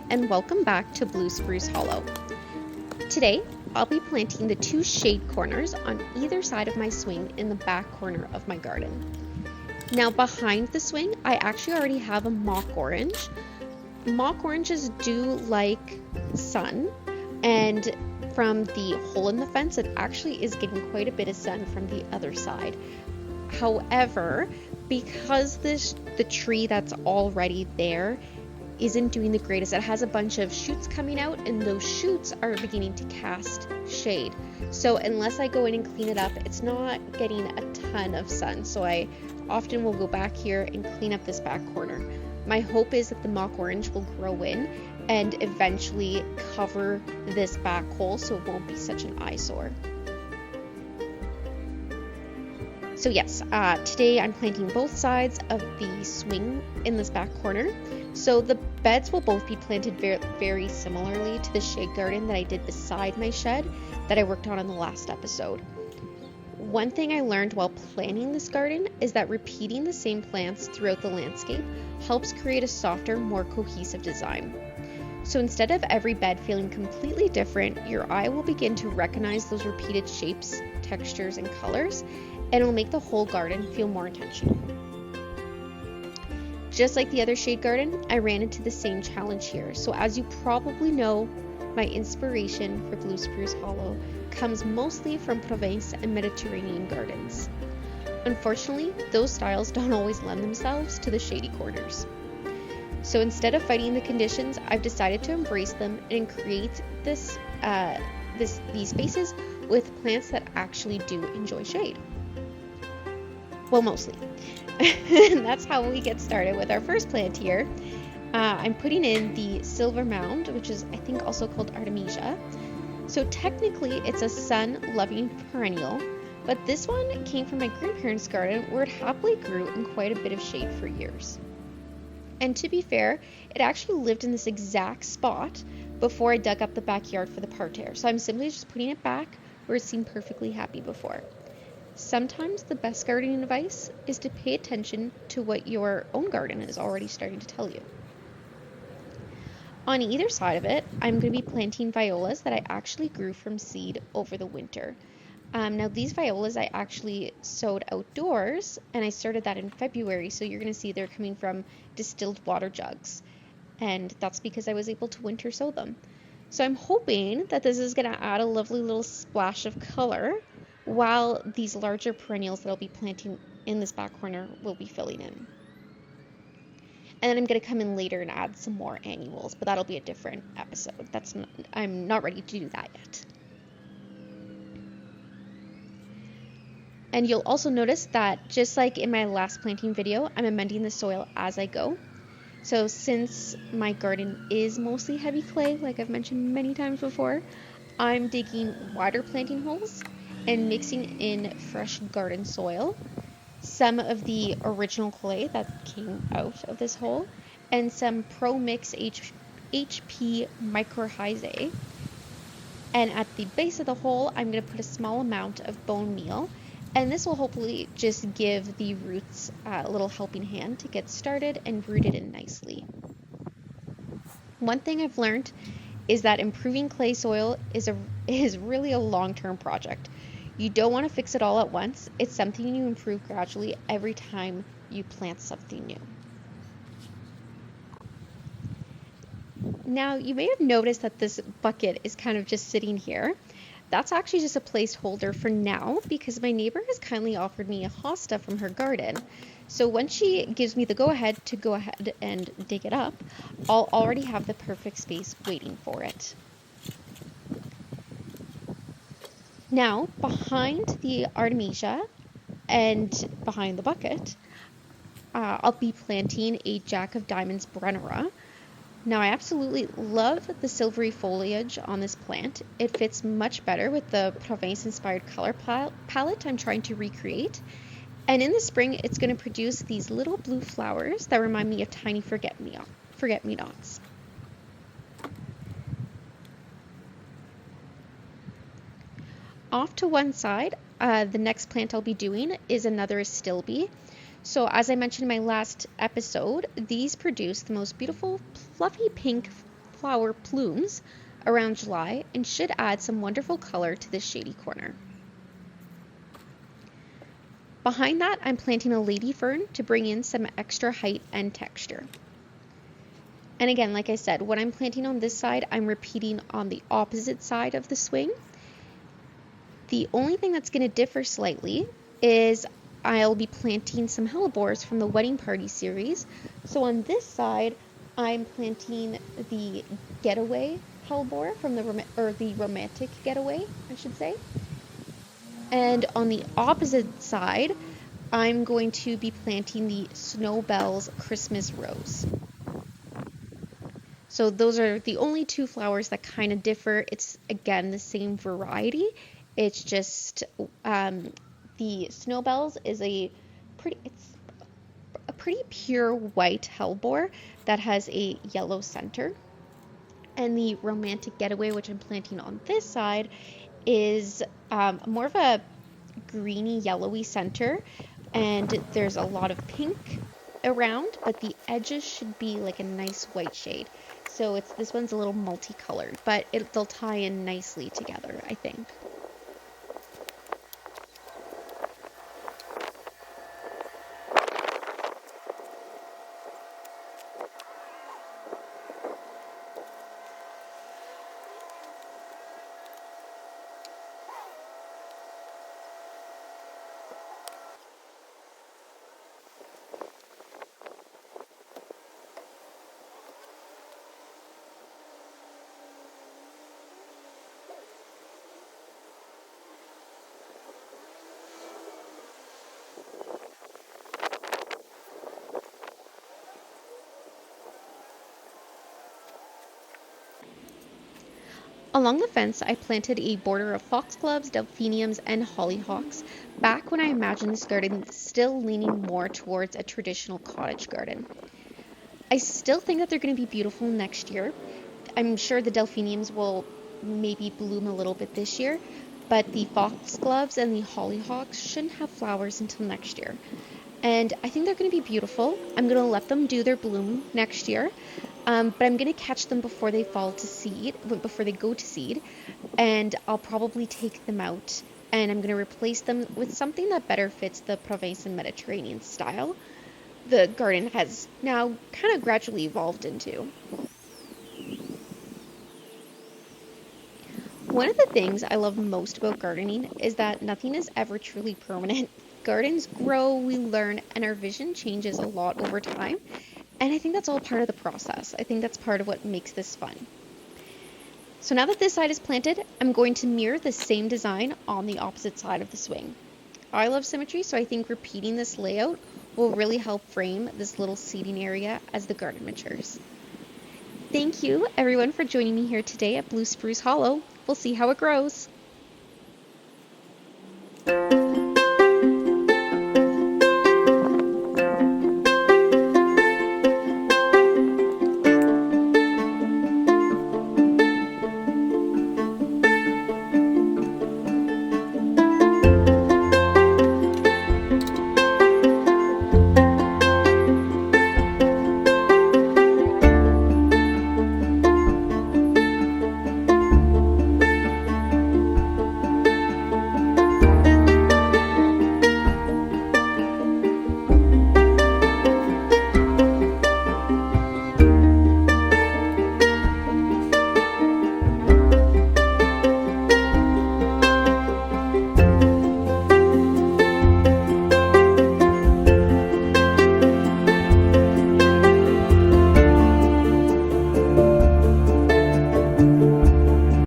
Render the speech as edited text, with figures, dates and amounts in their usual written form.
And welcome back to Blue Spruce Hollow. Today, I'll be planting the 2 shade corners on either side of my swing in the back corner of my garden. Now behind the swing, I actually already have a mock orange. Mock oranges do like sun, and from the hole in the fence, it actually is getting quite a bit of sun from the other side. However, because the tree that's already there isn't doing the greatest. It has a bunch of shoots coming out, and those shoots are beginning to cast shade. So unless I go in and clean it up, it's not getting a ton of sun. So I often will go back here and clean up this back corner. My hope is that the mock orange will grow in and eventually cover this back hole so it won't be such an eyesore. So yes, today I'm planting both sides of the swing in this back corner. So the beds will both be planted very similarly to the shade garden that I did beside my shed that I worked on in the last episode. One thing I learned while planning this garden is that repeating the same plants throughout the landscape helps create a softer, more cohesive design. So instead of every bed feeling completely different, your eye will begin to recognize those repeated shapes, textures, and colors, and it'll make the whole garden feel more intentional. Just like the other shade garden, I ran into the same challenge here. So as you probably know, my inspiration for Blue Spruce Hollow comes mostly from Provence and Mediterranean gardens. Unfortunately, those styles don't always lend themselves to the shady corners. So instead of fighting the conditions, I've decided to embrace them and create these spaces with plants that actually do enjoy shade. Well, mostly. And that's how we get started with our first plant here. I'm putting in the silver mound, which is I think also called Artemisia. So technically it's a sun-loving perennial, but this one came from my grandparents' garden where it happily grew in quite a bit of shade for years. And to be fair, it actually lived in this exact spot before I dug up the backyard for the parterre. So I'm simply just putting it back where it seemed perfectly happy before. Sometimes the best gardening advice is to pay attention to what your own garden is already starting to tell you. On either side of it, I'm going to be planting violas that I actually grew from seed over the winter. Now these violas I actually sowed outdoors, and I started that in February, so you're going to see they're coming from distilled water jugs, and that's because I was able to winter sow them. So I'm hoping that this is going to add a lovely little splash of color while these larger perennials that I'll be planting in this back corner will be filling in. And then I'm going to come in later and add some more annuals, but that'll be a different episode. I'm not ready to do that yet. And you'll also notice that just like in my last planting video, I'm amending the soil as I go. So since my garden is mostly heavy clay, like I've mentioned many times before, I'm digging wider planting holes and mixing in fresh garden soil, some of the original clay that came out of this hole, and some Pro Mix HP Mycorrhizae. And at the base of the hole, I'm going to put a small amount of bone meal, and this will hopefully just give the roots a little helping hand to get started and rooted in nicely. One thing I've learned is that improving clay soil is really a long-term project. You don't want to fix it all at once. It's something you improve gradually every time you plant something new. Now, you may have noticed that this bucket is kind of just sitting here. That's actually just a placeholder for now because my neighbor has kindly offered me a hosta from her garden. So once she gives me the go-ahead to go ahead and dig it up, I'll already have the perfect space waiting for it. Now, behind the Artemisia and behind the bucket, I'll be planting a Jack of Diamonds Brennera. Now I absolutely love the silvery foliage on this plant. It fits much better with the Provence-inspired color palette I'm trying to recreate. And in the spring, it's going to produce these little blue flowers that remind me of tiny forget-me-nots. Off to one side, the next plant I'll be doing is another astilbe. So as I mentioned in my last episode, these produce the most beautiful fluffy pink flower plumes around July and should add some wonderful color to this shady corner. Behind that, I'm planting a lady fern to bring in some extra height and texture. And again, like I said, what I'm planting on this side, I'm repeating on the opposite side of the swing. The only thing that's going to differ slightly is I'll be planting some hellebores from the Wedding Party series. So on this side, I'm planting the Getaway hellebore from the Romantic Getaway, I should say. And on the opposite side, I'm going to be planting the Snowbell's Christmas Rose. So those are the only two flowers that kind of differ. It's, again, the same variety. It's just the Snowbell's is a pretty pure white hellebore that has a yellow center. And the Romantic Getaway, which I'm planting on this side, is more of a greeny yellowy center, and there's a lot of pink around, but the edges should be like a nice white shade. So this one's a little multicolored, but they'll tie in nicely together, I think. Along the fence, I planted a border of foxgloves, delphiniums, and hollyhocks back when I imagined this garden still leaning more towards a traditional cottage garden. I still think that they're going to be beautiful next year. I'm sure the delphiniums will maybe bloom a little bit this year, but the foxgloves and the hollyhocks shouldn't have flowers until next year. And I think they're going to be beautiful. I'm going to let them do their bloom next year. But I'm going to catch them before they go to seed, and I'll probably take them out, and I'm going to replace them with something that better fits the Provence and Mediterranean style the garden has now kind of gradually evolved into. One of the things I love most about gardening is that nothing is ever truly permanent. Gardens grow, we learn, and our vision changes a lot over time. And I think that's all part of the process. I think that's part of what makes this fun. So now that this side is planted, I'm going to mirror the same design on the opposite side of the swing. I love symmetry, so I think repeating this layout will really help frame this little seating area as the garden matures. Thank you, everyone, for joining me here today at Blue Spruce Hollow. We'll see how it grows.